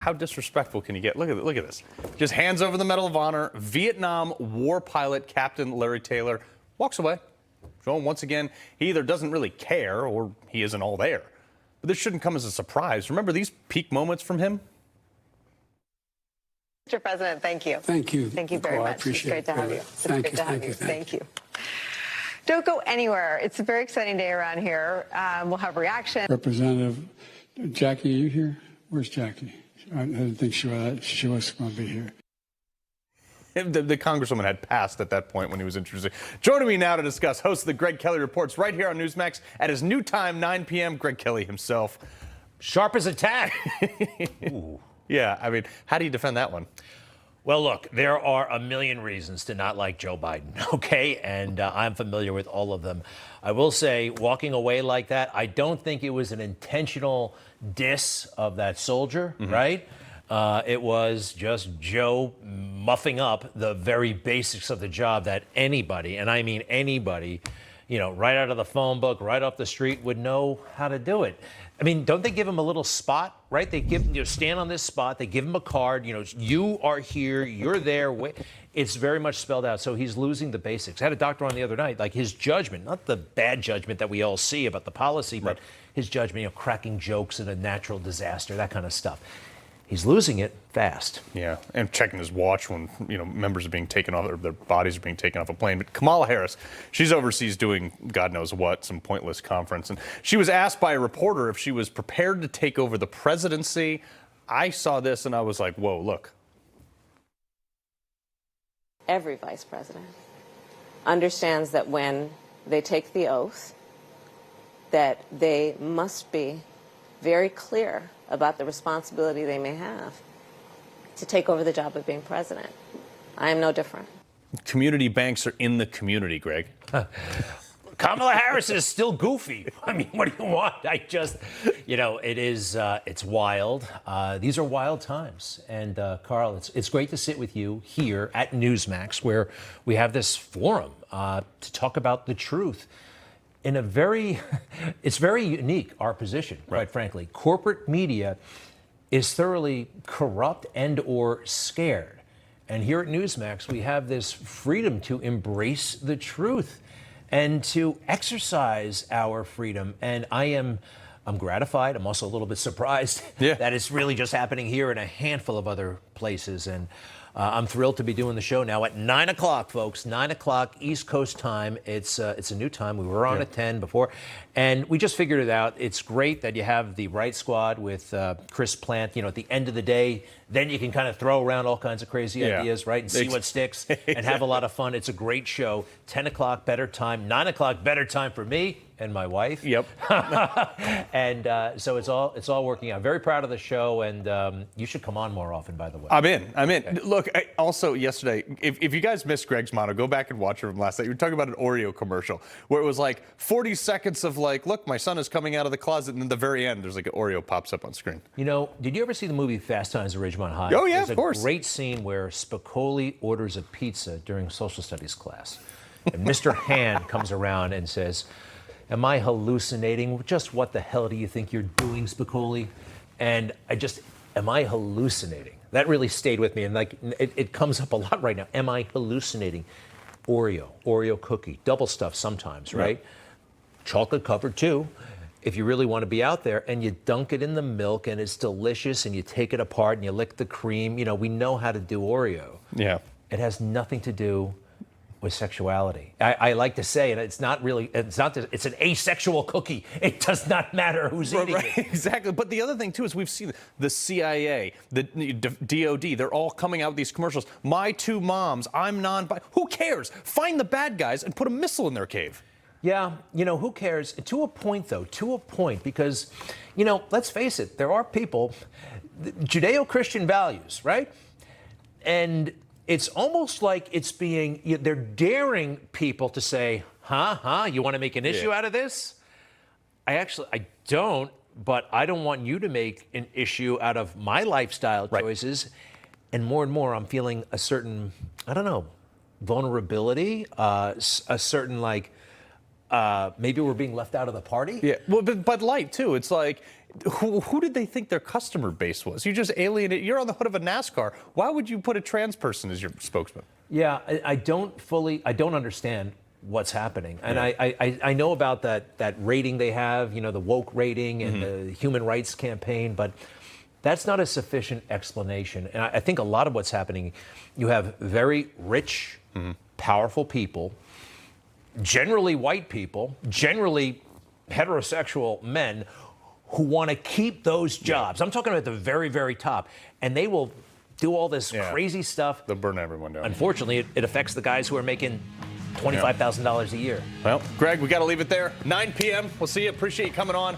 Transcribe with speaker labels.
Speaker 1: How disrespectful can you get? Look at this. Just hands over the Medal of Honor. Vietnam war pilot Captain Larry Taylor walks away. Showing once again, he either doesn't really care or he isn't all there. But this shouldn't come as a surprise. Remember these peak moments from him?
Speaker 2: Mr. President, thank you.
Speaker 3: Thank you.
Speaker 2: Thank you very much.
Speaker 3: I appreciate
Speaker 2: it's great to have you. It's great to have you.
Speaker 3: Thank you.
Speaker 2: Don't go anywhere. It's a very exciting day around here. We'll have reaction.
Speaker 3: Representative Jackie, are you here? Where's Jackie? I didn't think she was going to be here.
Speaker 1: The Congresswoman had passed at that point when he was introducing. Joining me now to discuss, host of the Greg Kelly Reports right here on Newsmax at his new time, 9 p.m., Greg Kelly himself. Sharp as a tack. Yeah, I mean, how do you defend that one?
Speaker 4: Well, look, there are a million reasons to not like Joe Biden, okay? And I'm familiar with all of them. I will say, walking away like that, I don't think it was an intentional diss of that soldier, right? It was just Joe muffing up the very basics of the job that anybody, and I mean anybody, you know, right out of the phone book, right off the street would know how to do it. I mean, don't they give him a little spot, right? They give him, stand on this spot. They give him a card. You know, you are here. You're there. It's very much spelled out. So he's losing the basics. I had a doctor on the other night, like his judgment, not the bad judgment that we all see about the policy, but his judgment, you know, cracking jokes in a natural disaster, that kind of stuff. He's losing it fast.
Speaker 1: Yeah, and checking his watch when, you know, members are being taken off, or their bodies are being taken off a plane. But Kamala Harris, she's overseas doing God knows what, some pointless conference. And she was asked by a reporter if she was prepared to take over the presidency. I saw this and I was like, whoa, look.
Speaker 5: Every vice president understands that when they take the oath, that they must be very clear about the responsibility they may have to take over the job of being president. I am no different.
Speaker 1: Community banks are in the community, Greg.
Speaker 4: Kamala Harris is still goofy. I mean, what do you want? I just, you know, it's wild. These are wild times. And Carl, it's great to sit with you here at Newsmax, where we have this forum to talk about the truth. In a it's very unique, our position, quite frankly. Corporate media is thoroughly corrupt and or scared. And here at Newsmax, we have this freedom to embrace the truth and to exercise our freedom. And I'm gratified. I'm also a little bit surprised that it's really just happening here and a handful of other places. And I'm thrilled to be doing the show now at 9 o'clock, folks. 9 o'clock East Coast time. It's a new time. We were on at 10 before, and we just figured it out. It's great that you have the right squad with Chris Plant. You know, at the end of the day, then you can kind of throw around all kinds of crazy ideas, right, and see what sticks and have a lot of fun. It's a great show. 10 o'clock better time. 9 o'clock better time for me and my wife.
Speaker 1: Yep.
Speaker 4: And so it's all working out. Very proud of the show, and you should come on more often, by the way.
Speaker 1: I'm in. Okay. Look, also yesterday, if you guys missed Greg's mono, go back and watch it from last night. You were talking about an Oreo commercial where it was like 40 seconds of like, look, my son is coming out of the closet, and at the very end, there's like an Oreo pops up on screen.
Speaker 4: You know, did you ever see the movie Fast Times at Ridgemont High?
Speaker 1: Oh, yeah,
Speaker 4: There's
Speaker 1: of course.
Speaker 4: There's a great scene where Spicoli orders a pizza during social studies class. And Mr. Hand comes around and says, am I hallucinating? Just what the hell do you think you're doing, Spicoli? And am I hallucinating? That really stayed with me. And like, it comes up a lot right now. Am I hallucinating? Oreo cookie, double stuffed sometimes, right? Chocolate covered too. If you really want to be out there, and you dunk it in the milk and it's delicious and you take it apart and you lick the cream, you know, we know how to do Oreo.
Speaker 1: Yeah.
Speaker 4: It has nothing to do with sexuality. I like to say, and it's an asexual cookie. It does not matter who's eating it.
Speaker 1: Exactly. But the other thing, too, is we've seen the CIA, the DOD, they're all coming out with these commercials. My two moms, I'm who cares? Find the bad guys and put a missile in their cave.
Speaker 4: Yeah, you know, who cares? To a point, though, because, you know, let's face it, there are people, Judeo-Christian values, right? And it's almost like they're daring people to say, you want to make an issue out of this? I don't, but I don't want you to make an issue out of my lifestyle choices. And more, I'm feeling a certain, I don't know, vulnerability, a certain, like, maybe we're being left out of the party.
Speaker 1: Yeah, well, but Bud Light, too. It's like, Who did they think their customer base was? You just alienate. You're on the hood of a NASCAR. Why would you put a trans person as your spokesman?
Speaker 4: Yeah, I don't understand what's happening. And I know about that rating they have, you know, the woke rating and the human rights campaign, but that's not a sufficient explanation. And I think a lot of what's happening, you have very rich, powerful people, generally white people, generally heterosexual men who want to keep those jobs. I'm talking about the very, very top. And they will do all this crazy stuff.
Speaker 1: They'll burn everyone down.
Speaker 4: Unfortunately, it affects the guys who are making $25,000 a year.
Speaker 1: Well, Greg, we got to leave it there. 9 p.m. We'll see you. Appreciate you coming on.